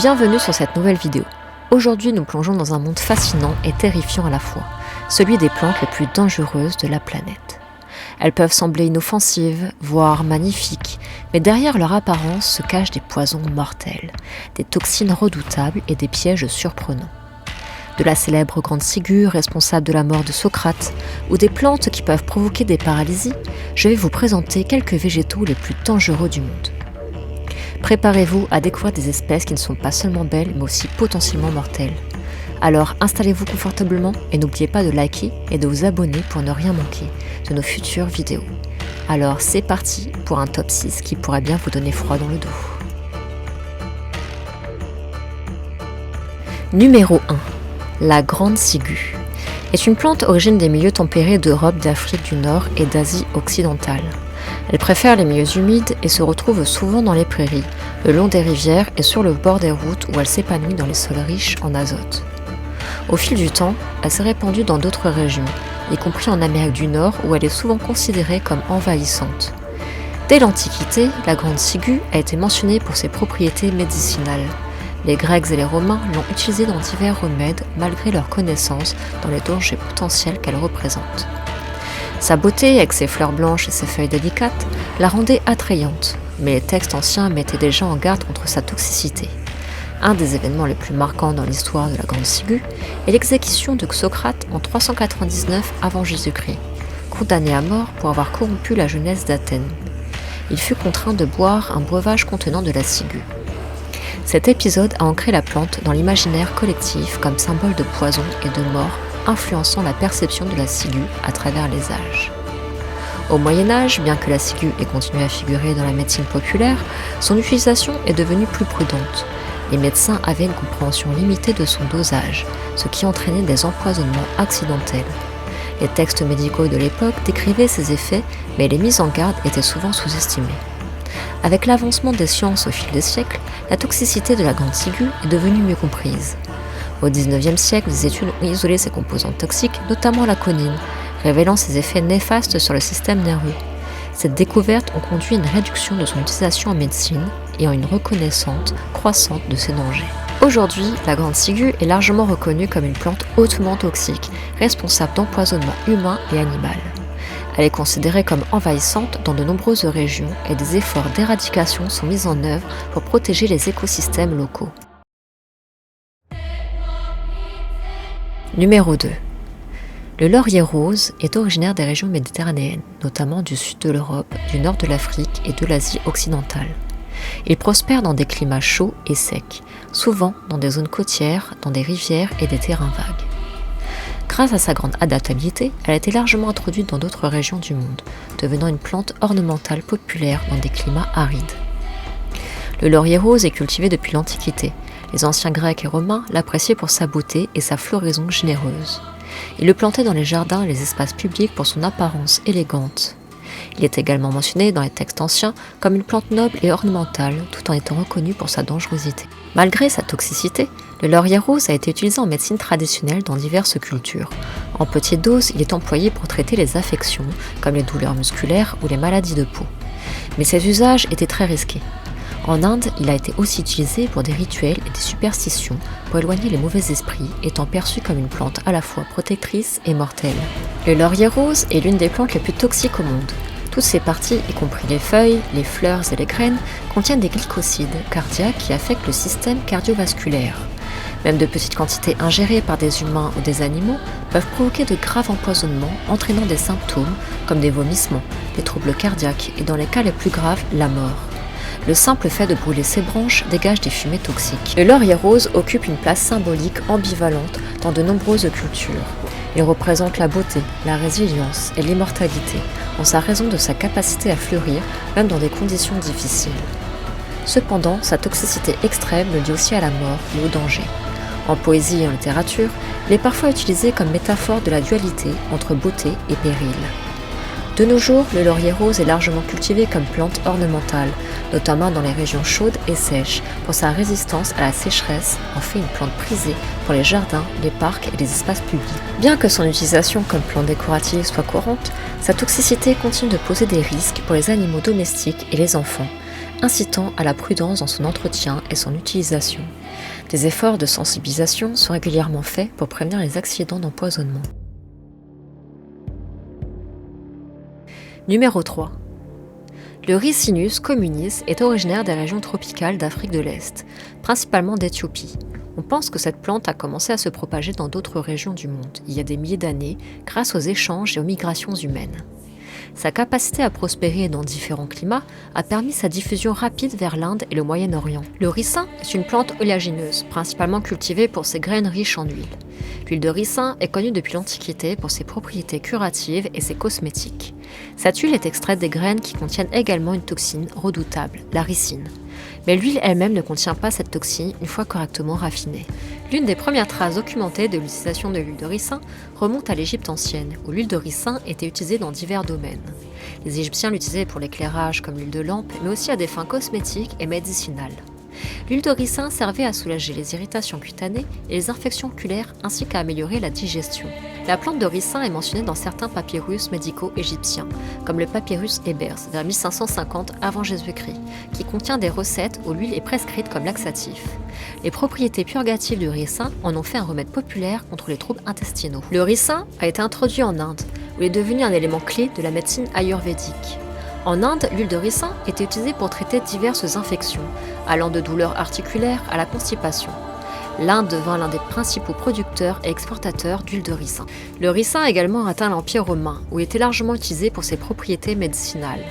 Bienvenue sur cette nouvelle vidéo. Aujourd'hui, nous plongeons dans un monde fascinant et terrifiant à la fois, celui des plantes les plus dangereuses de la planète. Elles peuvent sembler inoffensives, voire magnifiques, mais derrière leur apparence se cachent des poisons mortels, des toxines redoutables et des pièges surprenants. De la célèbre grande ciguë responsable de la mort de Socrate, ou des plantes qui peuvent provoquer des paralysies, je vais vous présenter quelques végétaux les plus dangereux du monde. Préparez-vous à découvrir des espèces qui ne sont pas seulement belles, mais aussi potentiellement mortelles. Alors installez-vous confortablement et n'oubliez pas de liker et de vous abonner pour ne rien manquer de nos futures vidéos. Alors c'est parti pour un top 6 qui pourrait bien vous donner froid dans le dos. Numéro 1. La grande ciguë est une plante origine des milieux tempérés d'Europe, d'Afrique du Nord et d'Asie occidentale. Elle préfère les milieux humides et se retrouve souvent dans les prairies, le long des rivières et sur le bord des routes où elle s'épanouit dans les sols riches en azote. Au fil du temps, elle s'est répandue dans d'autres régions, y compris en Amérique du Nord où elle est souvent considérée comme envahissante. Dès l'Antiquité, la grande ciguë a été mentionnée pour ses propriétés médicinales. Les Grecs et les Romains l'ont utilisée dans divers remèdes malgré leur connaissance dans les dangers potentiels qu'elle représente. Sa beauté, avec ses fleurs blanches et ses feuilles délicates, la rendait attrayante, mais les textes anciens mettaient déjà en garde contre sa toxicité. Un des événements les plus marquants dans l'histoire de la grande ciguë est l'exécution de Socrate en 399 avant Jésus-Christ, condamné à mort pour avoir corrompu la jeunesse d'Athènes. Il fut contraint de boire un breuvage contenant de la ciguë. Cet épisode a ancré la plante dans l'imaginaire collectif comme symbole de poison et de mort, influençant la perception de la ciguë à travers les âges. Au Moyen-Âge, bien que la ciguë ait continué à figurer dans la médecine populaire, son utilisation est devenue plus prudente. Les médecins avaient une compréhension limitée de son dosage, ce qui entraînait des empoisonnements accidentels. Les textes médicaux de l'époque décrivaient ces effets, mais les mises en garde étaient souvent sous-estimées. Avec l'avancement des sciences au fil des siècles, la toxicité de la grande ciguë est devenue mieux comprise. Au XIXe siècle, des études ont isolé ses composantes toxiques, notamment la conine, révélant ses effets néfastes sur le système nerveux. Cette découverte a conduit à une réduction de son utilisation en médecine et à une reconnaissance croissante de ses dangers. Aujourd'hui, la grande ciguë est largement reconnue comme une plante hautement toxique, responsable d'empoisonnements humains et animal. Elle est considérée comme envahissante dans de nombreuses régions et des efforts d'éradication sont mis en œuvre pour protéger les écosystèmes locaux. Numéro 2. Le laurier rose est originaire des régions méditerranéennes, notamment du sud de l'Europe, du nord de l'Afrique et de l'Asie occidentale. Il prospère dans des climats chauds et secs, souvent dans des zones côtières, dans des rivières et des terrains vagues. Grâce à sa grande adaptabilité, elle a été largement introduite dans d'autres régions du monde, devenant une plante ornementale populaire dans des climats arides. Le laurier rose est cultivé depuis l'Antiquité. Les anciens Grecs et Romains l'appréciaient pour sa beauté et sa floraison généreuse. Ils le plantaient dans les jardins et les espaces publics pour son apparence élégante. Il est également mentionné dans les textes anciens comme une plante noble et ornementale, tout en étant reconnu pour sa dangerosité. Malgré sa toxicité, le laurier rose a été utilisé en médecine traditionnelle dans diverses cultures. En petite dose, il est employé pour traiter les affections, comme les douleurs musculaires ou les maladies de peau. Mais ses usages étaient très risqués. En Inde, il a été aussi utilisé pour des rituels et des superstitions pour éloigner les mauvais esprits, étant perçu comme une plante à la fois protectrice et mortelle. Le laurier rose est l'une des plantes les plus toxiques au monde. Toutes ses parties, y compris les feuilles, les fleurs et les graines, contiennent des glycosides cardiaques qui affectent le système cardiovasculaire. Même de petites quantités ingérées par des humains ou des animaux peuvent provoquer de graves empoisonnements, entraînant des symptômes comme des vomissements, des troubles cardiaques et dans les cas les plus graves, la mort. Le simple fait de brûler ses branches dégage des fumées toxiques. Le laurier rose occupe une place symbolique ambivalente dans de nombreuses cultures. Il représente la beauté, la résilience et l'immortalité, en sa raison de sa capacité à fleurir, même dans des conditions difficiles. Cependant, sa toxicité extrême le lie aussi à la mort et au danger. En poésie et en littérature, il est parfois utilisé comme métaphore de la dualité entre beauté et péril. De nos jours, le laurier rose est largement cultivé comme plante ornementale, notamment dans les régions chaudes et sèches, pour sa résistance à la sécheresse, en fait une plante prisée pour les jardins, les parcs et les espaces publics. Bien que son utilisation comme plante décorative soit courante, sa toxicité continue de poser des risques pour les animaux domestiques et les enfants, incitant à la prudence dans son entretien et son utilisation. Des efforts de sensibilisation sont régulièrement faits pour prévenir les accidents d'empoisonnement. Numéro 3. Le Ricinus communis est originaire des régions tropicales d'Afrique de l'Est, principalement d'Éthiopie. On pense que cette plante a commencé à se propager dans d'autres régions du monde, il y a des milliers d'années, grâce aux échanges et aux migrations humaines. Sa capacité à prospérer dans différents climats a permis sa diffusion rapide vers l'Inde et le Moyen-Orient. Le ricin est une plante oléagineuse, principalement cultivée pour ses graines riches en huile. L'huile de ricin est connue depuis l'Antiquité pour ses propriétés curatives et ses cosmétiques. Cette huile est extraite des graines qui contiennent également une toxine redoutable, la ricine. Mais l'huile elle-même ne contient pas cette toxine une fois correctement raffinée. L'une des premières traces documentées de l'utilisation de l'huile de ricin remonte à l'Égypte ancienne, où l'huile de ricin était utilisée dans divers domaines. Les Égyptiens l'utilisaient pour l'éclairage comme l'huile de lampe, mais aussi à des fins cosmétiques et médicinales. L'huile de ricin servait à soulager les irritations cutanées et les infections oculaires ainsi qu'à améliorer la digestion. La plante de ricin est mentionnée dans certains papyrus médicaux égyptiens, comme le papyrus Ebers vers 1550 avant Jésus-Christ, qui contient des recettes où l'huile est prescrite comme laxatif. Les propriétés purgatives du ricin en ont fait un remède populaire contre les troubles intestinaux. Le ricin a été introduit en Inde, où il est devenu un élément clé de la médecine ayurvédique. En Inde, l'huile de ricin était utilisée pour traiter diverses infections, allant de douleurs articulaires à la constipation. L'Inde devint l'un des principaux producteurs et exportateurs d'huile de ricin. Le ricin a également atteint l'Empire romain, où il était largement utilisé pour ses propriétés médicinales.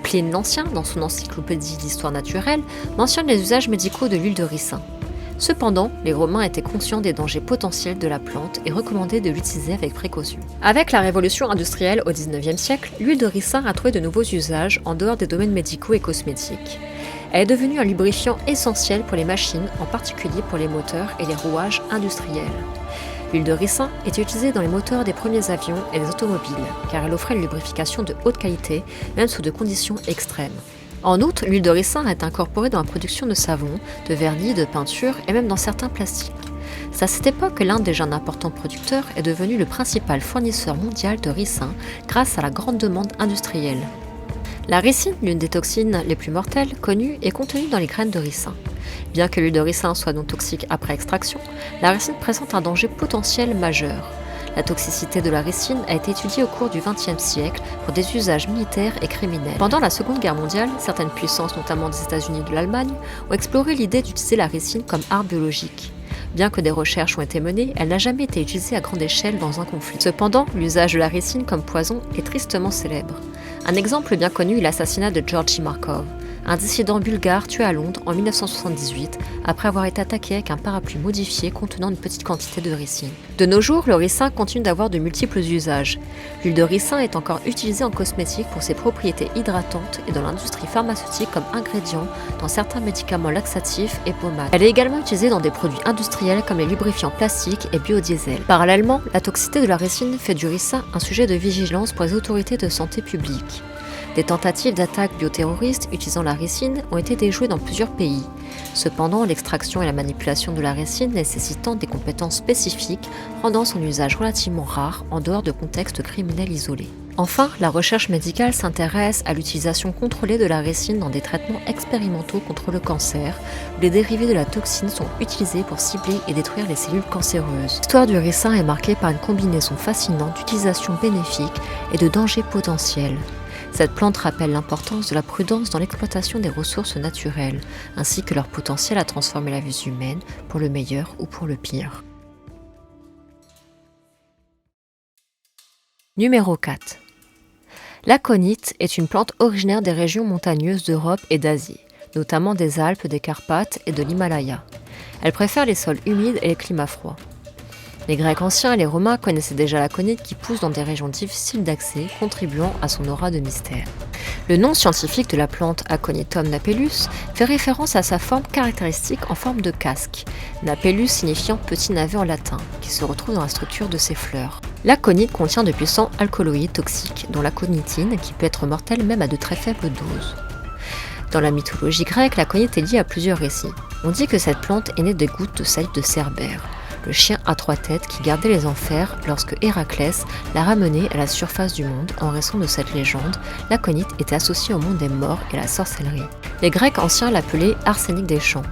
Pline l'Ancien, dans son encyclopédie d'histoire naturelle, mentionne les usages médicaux de l'huile de ricin. Cependant, les Romains étaient conscients des dangers potentiels de la plante et recommandaient de l'utiliser avec précaution. Avec la révolution industrielle au XIXe siècle, l'huile de ricin a trouvé de nouveaux usages en dehors des domaines médicaux et cosmétiques. Elle est devenue un lubrifiant essentiel pour les machines, en particulier pour les moteurs et les rouages industriels. L'huile de ricin était utilisée dans les moteurs des premiers avions et des automobiles, car elle offrait une lubrification de haute qualité, même sous de conditions extrêmes. En outre, l'huile de ricin est incorporée dans la production de savon, de vernis, de peinture et même dans certains plastiques. C'est à cette époque que l'Inde, déjà un important producteur, est devenu le principal fournisseur mondial de ricin grâce à la grande demande industrielle. La ricine, l'une des toxines les plus mortelles connues, est contenue dans les graines de ricin. Bien que l'huile de ricin soit non toxique après extraction, la ricine présente un danger potentiel majeur. La toxicité de la ricine a été étudiée au cours du XXe siècle pour des usages militaires et criminels. Pendant la Seconde Guerre mondiale, certaines puissances, notamment des États-Unis et de l'Allemagne, ont exploré l'idée d'utiliser la ricine comme arme biologique. Bien que des recherches ont été menées, elle n'a jamais été utilisée à grande échelle dans un conflit. Cependant, l'usage de la ricine comme poison est tristement célèbre. Un exemple bien connu est l'assassinat de Georgi Markov, un dissident bulgare tué à Londres en 1978 après avoir été attaqué avec un parapluie modifié contenant une petite quantité de ricine. De nos jours, le ricin continue d'avoir de multiples usages. L'huile de ricin est encore utilisée en cosmétique pour ses propriétés hydratantes et dans l'industrie pharmaceutique comme ingrédient dans certains médicaments laxatifs et pommades. Elle est également utilisée dans des produits industriels comme les lubrifiants plastiques et biodiesel. Parallèlement, la toxicité de la ricine fait du ricin un sujet de vigilance pour les autorités de santé publique. Des tentatives d'attaques bioterroristes utilisant la ricine ont été déjouées dans plusieurs pays. Cependant, l'extraction et la manipulation de la ricine nécessitant des compétences spécifiques, rendant son usage relativement rare en dehors de contextes criminels isolés. Enfin, la recherche médicale s'intéresse à l'utilisation contrôlée de la ricine dans des traitements expérimentaux contre le cancer, où les dérivés de la toxine sont utilisés pour cibler et détruire les cellules cancéreuses. L'histoire du ricin est marquée par une combinaison fascinante d'utilisation bénéfique et de dangers potentiels. Cette plante rappelle l'importance de la prudence dans l'exploitation des ressources naturelles, ainsi que leur potentiel à transformer la vie humaine pour le meilleur ou pour le pire. Numéro 4. L'aconite est une plante originaire des régions montagneuses d'Europe et d'Asie, notamment des Alpes, des Carpates et de l'Himalaya. Elle préfère les sols humides et les climats froids. Les Grecs anciens et les Romains connaissaient déjà l'aconite qui pousse dans des régions difficiles d'accès, contribuant à son aura de mystère. Le nom scientifique de la plante Aconitum napellus fait référence à sa forme caractéristique en forme de casque, napellus signifiant petit navet en latin, qui se retrouve dans la structure de ses fleurs. L'aconite contient de puissants alcaloïdes toxiques, dont l'aconitine, qui peut être mortelle même à de très faibles doses. Dans la mythologie grecque, l'aconite est liée à plusieurs récits. On dit que cette plante est née des gouttes de salive de Cerbère, le chien à 3 têtes qui gardait les enfers lorsque Héraclès l'a ramené à la surface du monde. En raison de cette légende, l'aconite était associée au monde des morts et à la sorcellerie. Les Grecs anciens l'appelaient arsenic des champs.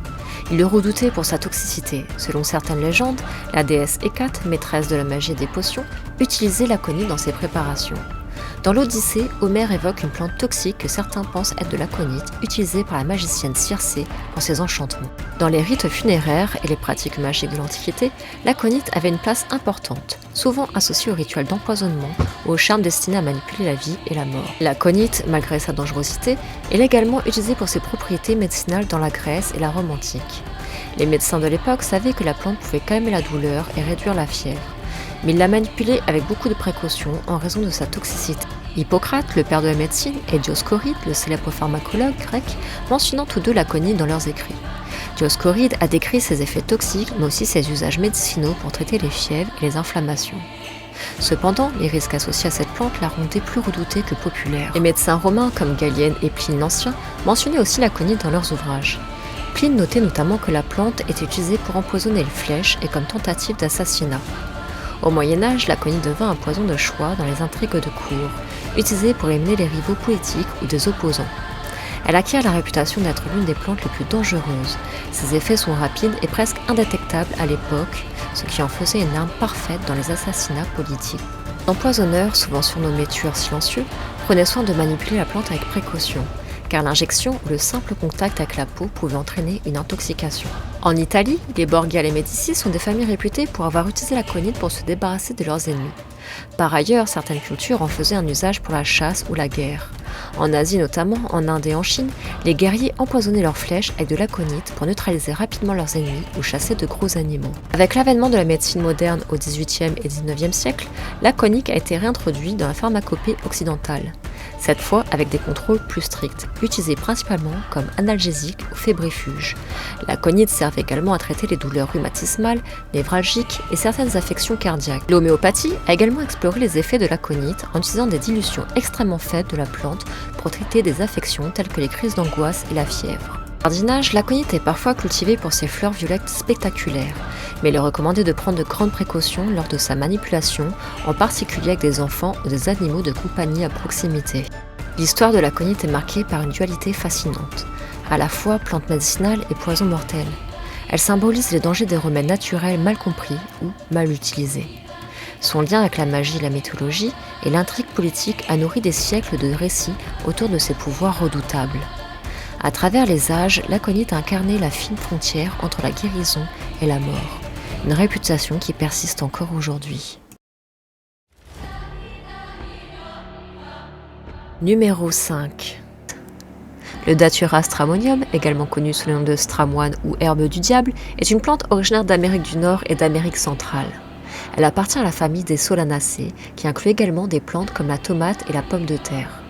Il le redoutait pour sa toxicité. Selon certaines légendes, la déesse Hécate, maîtresse de la magie et des potions, utilisait l'aconite dans ses préparations. Dans l'Odyssée, Homère évoque une plante toxique que certains pensent être de l'aconite, utilisée par la magicienne Circé pour ses enchantements. Dans les rites funéraires et les pratiques magiques de l'Antiquité, l'aconite avait une place importante, souvent associée au rituel d'empoisonnement ou au charme destiné à manipuler la vie et la mort. L'aconite, malgré sa dangerosité, est également utilisée pour ses propriétés médicinales dans la Grèce et la Rome antique. Les médecins de l'époque savaient que la plante pouvait calmer la douleur et réduire la fièvre, mais il la manipulait avec beaucoup de précautions en raison de sa toxicité. Hippocrate, le père de la médecine, et Dioscoride, le célèbre pharmacologue grec, mentionnant tous deux l'aconite dans leurs écrits. Dioscoride a décrit ses effets toxiques, mais aussi ses usages médicinaux pour traiter les fièvres et les inflammations. Cependant, les risques associés à cette plante la rendaient plus redoutée que populaire. Les médecins romains comme Galien et Pline l'Ancien mentionnaient aussi l'aconite dans leurs ouvrages. Pline notait notamment que la plante était utilisée pour empoisonner les flèches et comme tentative d'assassinat. Au Moyen-Âge, l'aconite devint un poison de choix dans les intrigues de cour, utilisé pour éliminer les rivaux politiques ou des opposants. Elle acquiert la réputation d'être l'une des plantes les plus dangereuses. Ses effets sont rapides et presque indétectables à l'époque, ce qui en faisait une arme parfaite dans les assassinats politiques. L'empoisonneur, souvent surnommé tueur silencieux, prenait soin de manipuler la plante avec précaution, car l'injection ou le simple contact avec la peau pouvait entraîner une intoxication. En Italie, les Borgia et les Médicis sont des familles réputées pour avoir utilisé l'aconite pour se débarrasser de leurs ennemis. Par ailleurs, certaines cultures en faisaient un usage pour la chasse ou la guerre. En Asie notamment, en Inde et en Chine, les guerriers empoisonnaient leurs flèches avec de l'aconite pour neutraliser rapidement leurs ennemis ou chasser de gros animaux. Avec l'avènement de la médecine moderne au XVIIIe et XIXe siècle, l'aconite a été réintroduit dans la pharmacopée occidentale. Cette fois avec des contrôles plus stricts, utilisés principalement comme analgésique ou fébrifuge. L'aconite sert également à traiter les douleurs rhumatismales, névralgiques et certaines affections cardiaques. L'homéopathie a également exploré les effets de l'aconite en utilisant des dilutions extrêmement faibles de la plante pour traiter des affections telles que les crises d'angoisse et la fièvre. En jardinage, l'aconite est parfois cultivée pour ses fleurs violettes spectaculaires, mais il est recommandé de prendre de grandes précautions lors de sa manipulation, en particulier avec des enfants ou des animaux de compagnie à proximité. L'histoire de l'aconite est marquée par une dualité fascinante, à la fois plante médicinale et poison mortel. Elle symbolise les dangers des remèdes naturels mal compris ou mal utilisés. Son lien avec la magie et la mythologie et l'intrigue politique a nourri des siècles de récits autour de ses pouvoirs redoutables. À travers les âges, l'aconite a incarné la fine frontière entre la guérison et la mort, une réputation qui persiste encore aujourd'hui. Numéro 5. Le Datura stramonium, également connu sous le nom de stramoine ou herbe du diable, est une plante originaire d'Amérique du Nord et d'Amérique centrale. Elle appartient à la famille des Solanacées, qui inclut également des plantes comme la tomate et la pomme de terre.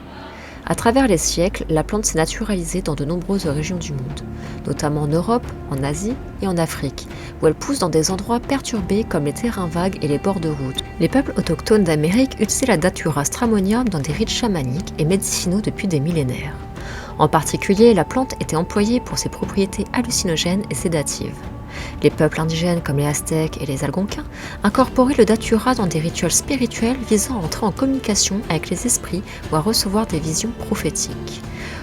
À travers les siècles, la plante s'est naturalisée dans de nombreuses régions du monde, notamment en Europe, en Asie et en Afrique, où elle pousse dans des endroits perturbés comme les terrains vagues et les bords de route. Les peuples autochtones d'Amérique utilisaient la Datura stramonium dans des rites chamaniques et médicinaux depuis des millénaires. En particulier, la plante était employée pour ses propriétés hallucinogènes et sédatives. Les peuples indigènes comme les Aztèques et les Algonquins incorporaient le datura dans des rituels spirituels visant à entrer en communication avec les esprits ou à recevoir des visions prophétiques.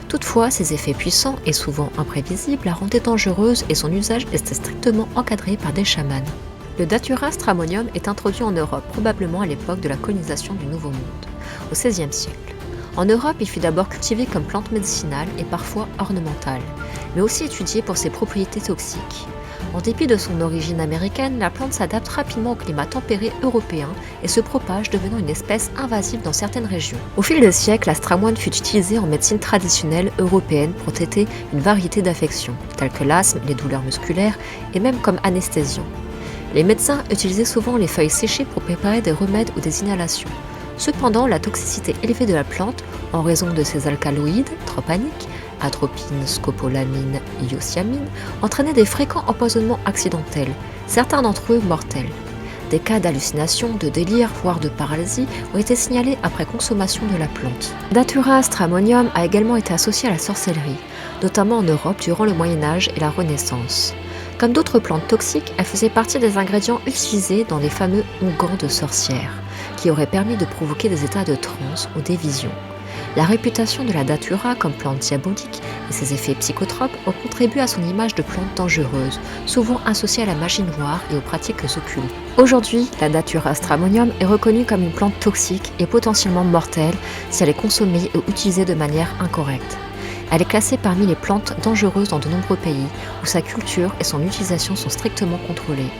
Toutefois, ses effets puissants et souvent imprévisibles la rendaient dangereuse et son usage était strictement encadré par des chamans. Le Datura stramonium est introduit en Europe probablement à l'époque de la colonisation du Nouveau Monde, au XVIe siècle. En Europe, il fut d'abord cultivé comme plante médicinale et parfois ornementale, mais aussi étudié pour ses propriétés toxiques. En dépit de son origine américaine, la plante s'adapte rapidement au climat tempéré européen et se propage, devenant une espèce invasive dans certaines régions. Au fil des siècles, la stramoine fut utilisée en médecine traditionnelle européenne pour traiter une variété d'affections, telles que l'asthme, les douleurs musculaires et même comme anesthésiant. Les médecins utilisaient souvent les feuilles séchées pour préparer des remèdes ou des inhalations. Cependant, la toxicité élevée de la plante, en raison de ses alcaloïdes, tropaniques, atropine, scopolamine, iosiamine, entraînait des fréquents empoisonnements accidentels, certains d'entre eux mortels. Des cas d'hallucination, de délire, voire de paralysie ont été signalés après consommation de la plante. Datura stramonium a également été associé à la sorcellerie, notamment en Europe durant le Moyen-Âge et la Renaissance. Comme d'autres plantes toxiques, elle faisait partie des ingrédients utilisés dans les fameux onguents de sorcières, qui auraient permis de provoquer des états de transe ou des visions. La réputation de la datura comme plante diabolique et ses effets psychotropes ont contribué à son image de plante dangereuse, souvent associée à la magie noire et aux pratiques occultes. Aujourd'hui, la datura stramonium est reconnue comme une plante toxique et potentiellement mortelle si elle est consommée ou utilisée de manière incorrecte. Elle est classée parmi les plantes dangereuses dans de nombreux pays où sa culture et son utilisation sont strictement contrôlées.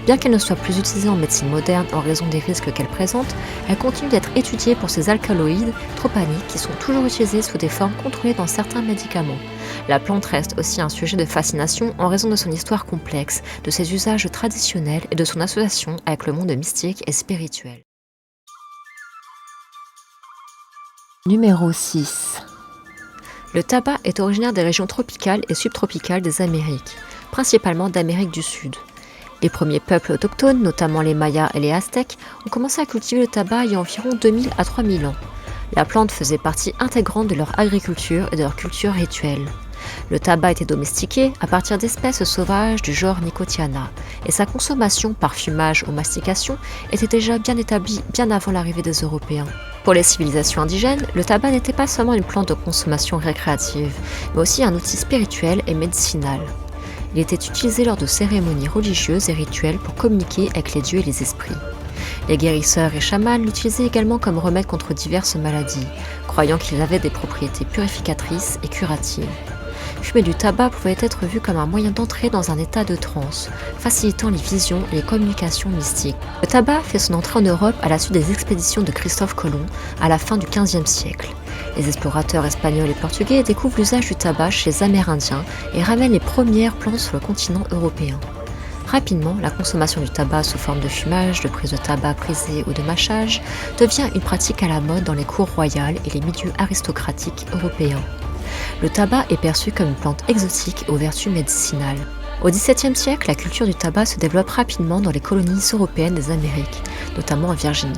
Bien qu'elle ne soit plus utilisée en médecine moderne en raison des risques qu'elle présente, elle continue d'être étudiée pour ses alcaloïdes tropaniques qui sont toujours utilisés sous des formes contrôlées dans certains médicaments. La plante reste aussi un sujet de fascination en raison de son histoire complexe, de ses usages traditionnels et de son association avec le monde mystique et spirituel. Numéro 6. Le tabac est originaire des régions tropicales et subtropicales des Amériques, principalement d'Amérique du Sud. Les premiers peuples autochtones, notamment les Mayas et les Aztèques, ont commencé à cultiver le tabac il y a environ 2000 à 3000 ans. La plante faisait partie intégrante de leur agriculture et de leur culture rituelle. Le tabac était domestiqué à partir d'espèces sauvages du genre Nicotiana, et sa consommation par fumage ou mastication était déjà bien établie bien avant l'arrivée des Européens. Pour les civilisations indigènes, le tabac n'était pas seulement une plante de consommation récréative, mais aussi un outil spirituel et médicinal. Il était utilisé lors de cérémonies religieuses et rituelles pour communiquer avec les dieux et les esprits. Les guérisseurs et chamans l'utilisaient également comme remède contre diverses maladies, croyant qu'il avait des propriétés purificatrices et curatives. Fumer du tabac pouvait être vu comme un moyen d'entrer dans un état de transe, facilitant les visions et les communications mystiques. Le tabac fait son entrée en Europe à la suite des expéditions de Christophe Colomb à la fin du XVe siècle. Les explorateurs espagnols et portugais découvrent l'usage du tabac chez les Amérindiens et ramènent les premières plantes sur le continent européen. Rapidement, la consommation du tabac sous forme de fumage, de prise de tabac prisée ou de mâchage devient une pratique à la mode dans les cours royales et les milieux aristocratiques européens. Le tabac est perçu comme une plante exotique aux vertus médicinales. Au XVIIe siècle, la culture du tabac se développe rapidement dans les colonies européennes des Amériques, notamment en Virginie.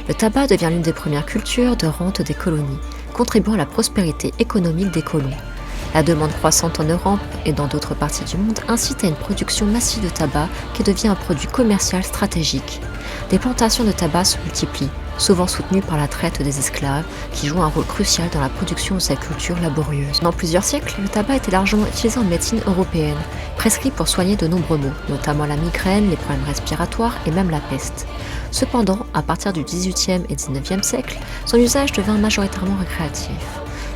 Le tabac devient l'une des premières cultures de rente des colonies, contribuant à la prospérité économique des colons. La demande croissante en Europe et dans d'autres parties du monde incite à une production massive de tabac qui devient un produit commercial stratégique. Des plantations de tabac se multiplient, souvent soutenues par la traite des esclaves, qui jouent un rôle crucial dans la production de cette culture laborieuse. Dans plusieurs siècles, le tabac était largement utilisé en médecine européenne, prescrit pour soigner de nombreux maux, notamment la migraine, les problèmes respiratoires et même la peste. Cependant, à partir du XVIIIe et XIXe siècle, son usage devint majoritairement récréatif.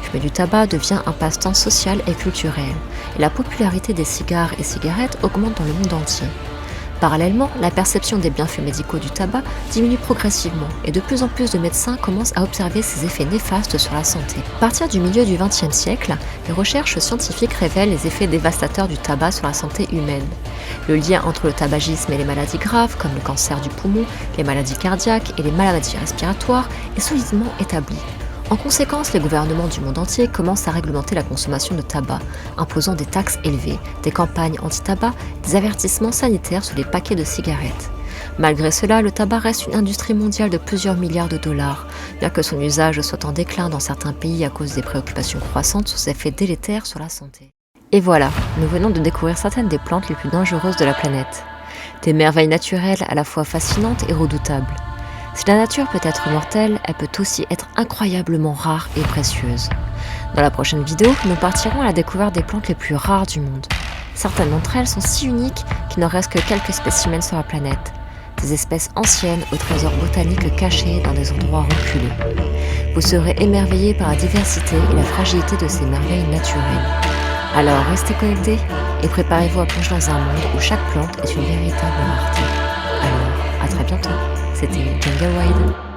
Fumer du tabac devient un passe-temps social et culturel, et la popularité des cigares et cigarettes augmente dans le monde entier. Parallèlement, la perception des bienfaits médicaux du tabac diminue progressivement et de plus en plus de médecins commencent à observer ses effets néfastes sur la santé. À partir du milieu du XXe siècle, les recherches scientifiques révèlent les effets dévastateurs du tabac sur la santé humaine. Le lien entre le tabagisme et les maladies graves comme le cancer du poumon, les maladies cardiaques et les maladies respiratoires est solidement établi. En conséquence, les gouvernements du monde entier commencent à réglementer la consommation de tabac, imposant des taxes élevées, des campagnes anti-tabac, des avertissements sanitaires sur les paquets de cigarettes. Malgré cela, le tabac reste une industrie mondiale de plusieurs milliards de dollars, bien que son usage soit en déclin dans certains pays à cause des préoccupations croissantes sur ses effets délétères sur la santé. Et voilà, nous venons de découvrir certaines des plantes les plus dangereuses de la planète. Des merveilles naturelles à la fois fascinantes et redoutables. Si la nature peut être mortelle, elle peut aussi être incroyablement rare et précieuse. Dans la prochaine vidéo, nous partirons à la découverte des plantes les plus rares du monde. Certaines d'entre elles sont si uniques qu'il n'en reste que quelques spécimens sur la planète. Des espèces anciennes aux trésors botaniques cachés dans des endroits reculés. Vous serez émerveillés par la diversité et la fragilité de ces merveilles naturelles. Alors restez connectés et préparez-vous à plonger dans un monde où chaque plante est une véritable rareté. Alors, à très bientôt. C'était Jungle Wild.